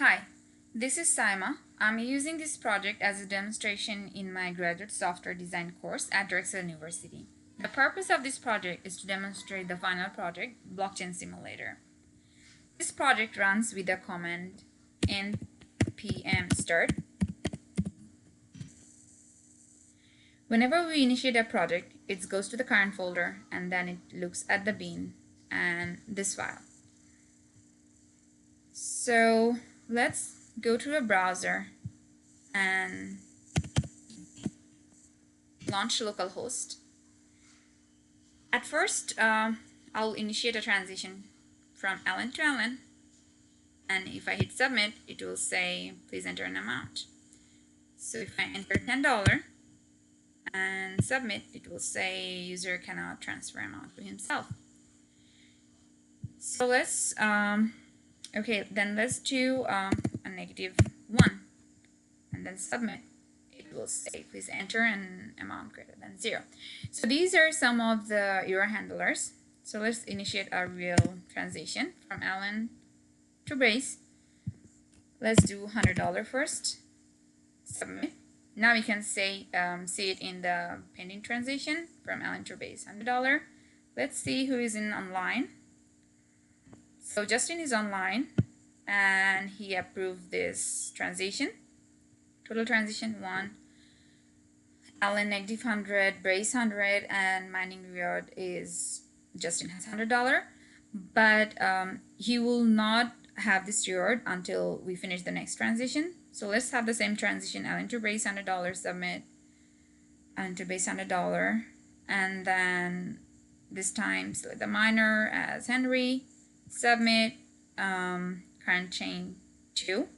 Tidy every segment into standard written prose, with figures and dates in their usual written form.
Hi, this is Saima. I'm using this project as a demonstration in my graduate software design course at Drexel University. The purpose of this project is to demonstrate the final project, Blockchain Simulator. This project runs with the command npm start. Whenever we initiate a project, it goes to the current folder and then it looks at the bin and this file. So let's go to a browser and launch localhost. At first, I'll initiate a transition from LN to LN, and if I hit submit, it will say please enter an amount. So if I enter $10 and submit, it will say user cannot transfer amount to himself. So let's let's do a -1 and then submit. It will say please enter an amount greater than 0. So these are some of the error handlers. So let's initiate a real transition from LN to base. Let's do $100 first. Submit. Now we can say see it in the pending transition from LN to base, $100. Let's see who is in online. So Justin is online and he approved this transition. Total transition 1, LN -100, brace 100, and mining reward is Justin has $100, but he will not have this reward until we finish the next transition. So let's have the same transition, LN to brace $100, submit, LN to base $100, and then this time select the miner as Henry, submit, current chain 2,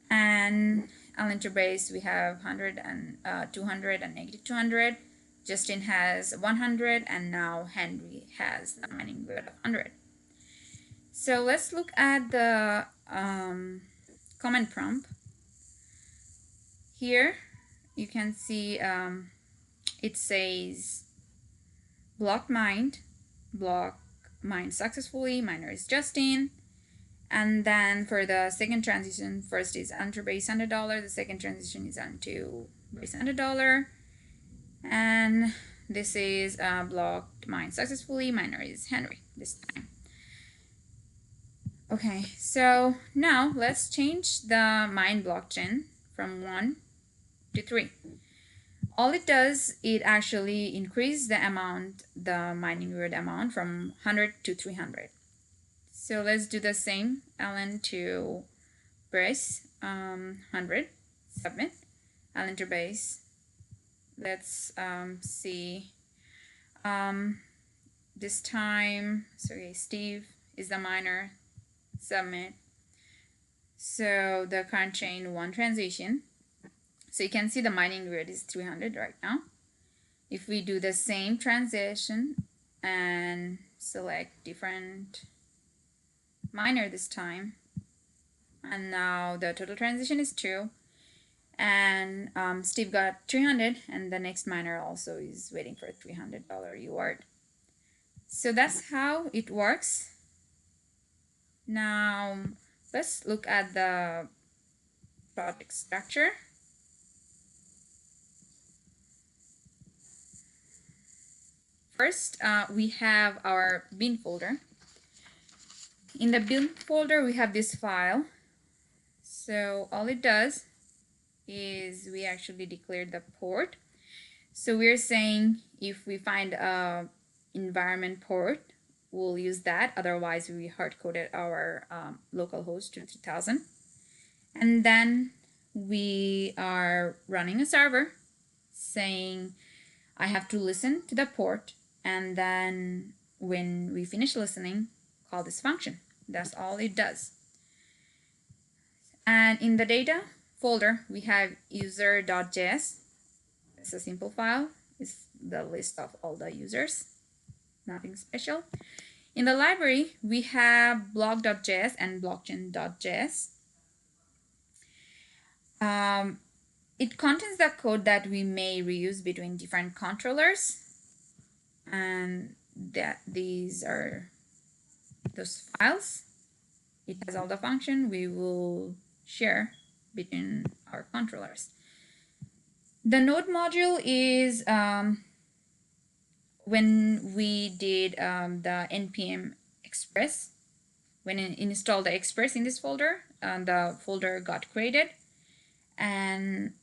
and LN to base we have 100 and 200 and -200. Justin has 100 and now Henry has the mining reward of 100. So let's look at the command prompt. Here you can see it says block mined successfully, miner is Justin. And then for the second transition, first is enter base $100, the second transition is onto base $100, and this is blocked mine successfully, miner is Henry this time. Okay, so now let's change the mine blockchain from 1 to 3. All it does, it actually increases the amount, the mining reward amount from 100 to 300. So let's do the same, LN to brace 100, submit, LN to base. Let's see, this time, sorry, Steve is the miner, submit. So the current chain 1 transition. So you can see the mining rate is 300 right now. If we do the same transition and select different miner this time, and now the total transition is 2, and Steve got 300, and the next miner also is waiting for a $300 reward. So that's how it works. Now let's look at the project structure. First, we have our bin folder. In the bin folder, we have this file. So all it does is we actually declare the port. So we're saying if we find a environment port, we'll use that. Otherwise, we hard-coded our localhost to 3000. And then we are running a server saying I have to listen to the port, and then when we finish listening, call this function. That's all it does. And in the data folder, we have user.js. It's a simple file. It's the list of all the users. Nothing special. In the library, we have blog.js and blockchain.js. It contains the code that we may reuse between different controllers, and that these are those files. it has all the function we will share between our controllers. The node module is when we did the npm express, when I installed the express in this folder, the folder got created, and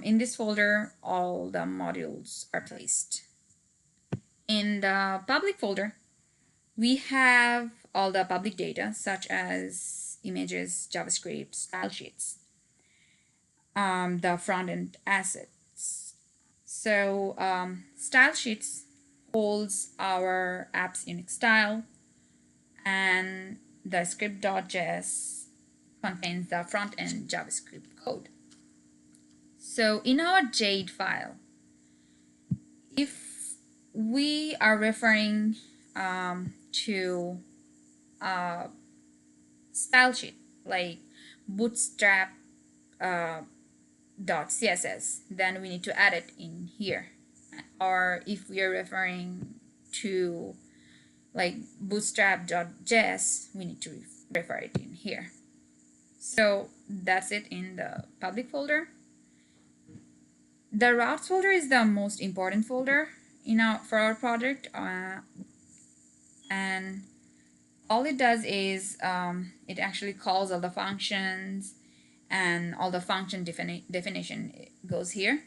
in this folder all the modules are placed. In the public folder we have all the public data such as images, JavaScript, style sheets, the front-end assets. So style sheets holds our app's unique style, and the script.js contains the front-end JavaScript code. So in our Jade file, if we are referring to a style sheet like bootstrap .css, then we need to add it in here. Or if we are referring to like bootstrap.js, we need to refer it in here. So that's it in the public folder. The routes folder is the most important folder for our project, and all it does is it actually calls all the functions, and all the function definition goes here.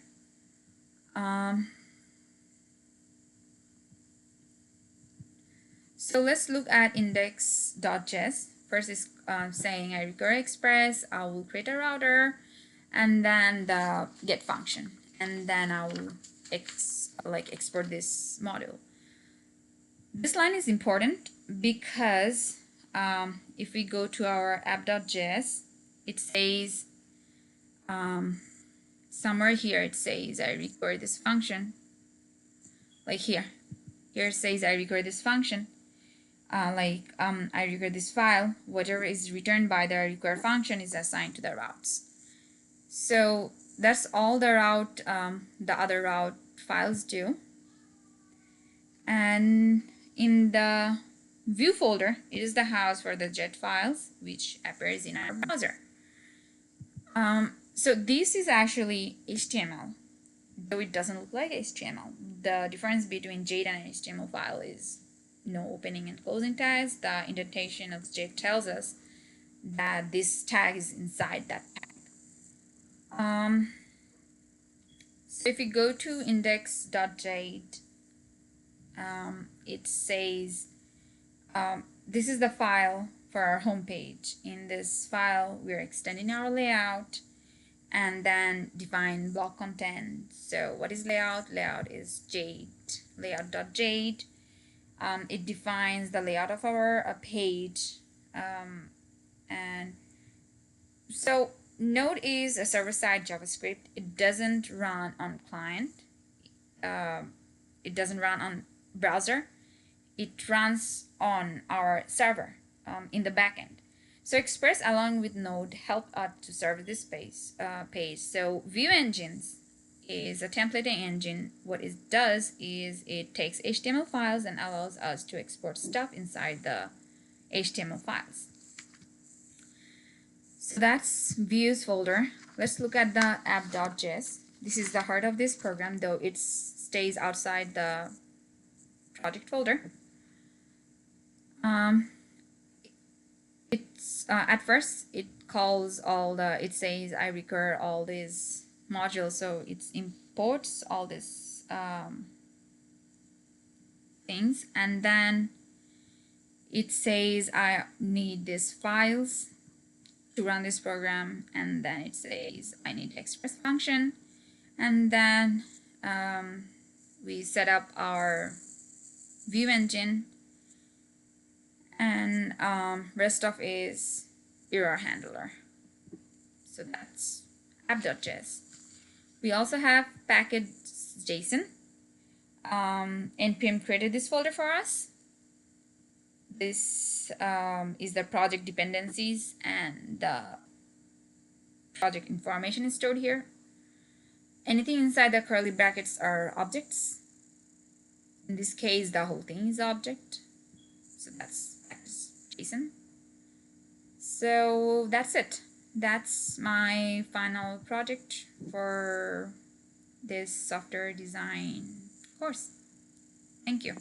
So let's look at index.js. First is saying I require express, I will create a router, and then the get function, and then I will export this module. This line is important because if we go to our app.js, it says somewhere here it says I require this function. Like here it says I require this function. I require this file. Whatever is returned by the require function is assigned to the routes. So that's all the other route files do. And in the view folder, it is the house for the jet files, which appears in our browser. So this is actually HTML, though it doesn't look like HTML. The difference between Jade and an HTML file is no opening and closing tags. The indentation of Jade tells us that this tag is inside that tag. So if we go to index.jade, it says this is the file for our home page. In this file, we're extending our layout and then define block content. So what is layout? Layout is Jade, layout.jade. It defines the layout of our page. And so Node is a server-side JavaScript. It doesn't run on client. It doesn't run on browser. It runs on our server in the backend. So Express along with Node help us to serve this page. So View Engines is a templating engine. What it does is it takes HTML files and allows us to export stuff inside the HTML files. So that's views folder. Let's look at the app.js. This is the heart of this program, though it stays outside the project folder. At first it calls it says I require all these modules, so it imports all these things, and then it says I need these files to run this program, and then it says I need express function, and then we set up our view engine, and rest of is error handler. So that's app.js. We also have package.json. npm created this folder for us. This is the project dependencies, and the project information is stored here. Anything inside the curly brackets are objects. In this case, the whole thing is object. So that's JSON. So that's it. That's my final project for this software design course. Thank you.